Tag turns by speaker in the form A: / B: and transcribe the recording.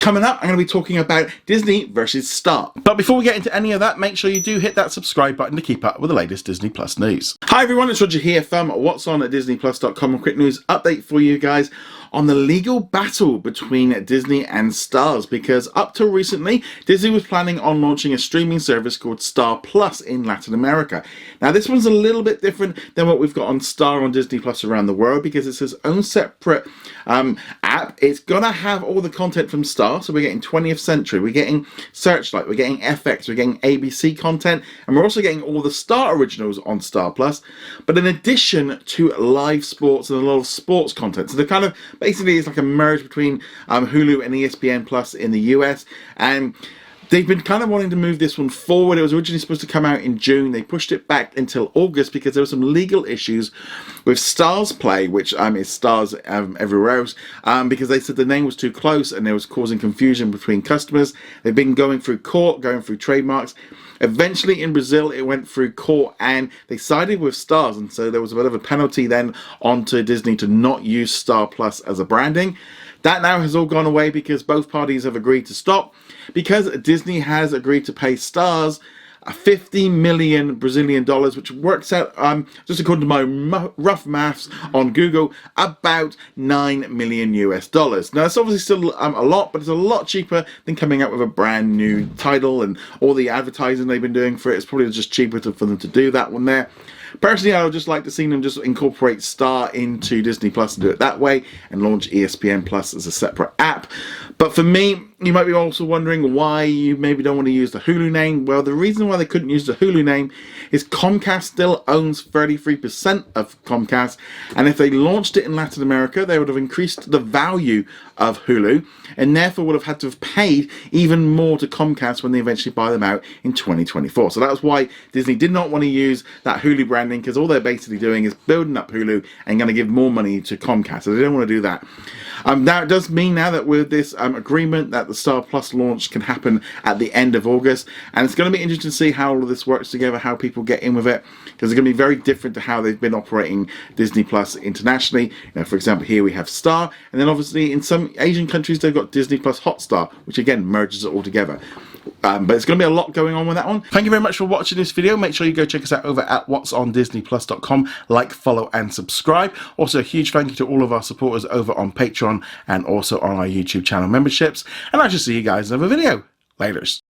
A: Coming up, I'm going to be talking about Disney versus Star. But before we get into any of that, make sure you do hit that subscribe button to keep up with the latest Disney Plus news. Hi everyone, it's Roger here from What's On at DisneyPlus.com. A quick news update for you guys on the legal battle between Disney and Starz, because up till recently, Disney was planning on launching a streaming service called Star Plus in Latin America. Now this one's a little bit different than what we've got on Star on Disney Plus around the world, because it's its own separate app. It's gonna have all the content from Star, so we're getting 20th Century, we're getting Searchlight, we're getting FX, we're getting ABC content, and we're also getting all the Star originals on Star Plus, but in addition to live sports and a lot of sports content. So they're kind of, basically it's like a merge between Hulu and ESPN Plus in the US, and they've been kind of wanting to move this one forward. It was originally supposed to come out in June. They pushed it back until August because there were some legal issues with Starz Play, which is Starz everywhere else, because they said the name was too close and it was causing confusion between customers. They've been going through court, going through trademarks. Eventually in Brazil it went through court and they sided with Starz, and so there was a bit of a penalty then onto Disney to not use Star Plus as a branding. That now has all gone away because both parties have agreed to stop, because Disney has agreed to pay Starz 50 million Brazilian dollars, which works out, just according to my rough maths on Google, about 9 million US dollars. Now it's obviously still a lot, but it's a lot cheaper than coming out with a brand new title and all the advertising they've been doing for it. It's probably just cheaper for them to do that one there. Personally, I would just like to see them just incorporate Star into Disney Plus and do it that way, and launch ESPN Plus as a separate app. But for me, you might be also wondering why you maybe don't want to use the Hulu name. Well, the reason why they couldn't use the Hulu name is Comcast still owns 33% of Comcast, and if they launched it in Latin America, they would have increased the value of Hulu, and therefore would have had to have paid even more to Comcast when they eventually buy them out in 2024. So that was why Disney did not want to use that Hulu branding, because all they're basically doing is building up Hulu and going to give more money to Comcast, so they don't want to do that. Now it does mean now that with this agreement that the Star Plus launch can happen at the end of August, and it's going to be interesting to see how all of this works together, how people get in with it, because it's going to be very different to how they've been operating Disney Plus internationally. You know, for example, here we have Star, and then obviously in some Asian countries they've got Disney Plus Hotstar, which again merges it all together. But it's going to be a lot going on with that one. Thank you very much for watching this video. Make sure you go check us out over at whatsondisneyplus.com. Like, follow and subscribe. Also a huge thank you to all of our supporters over on Patreon and also on our YouTube channel memberships. And I shall see you guys in another video. Laters.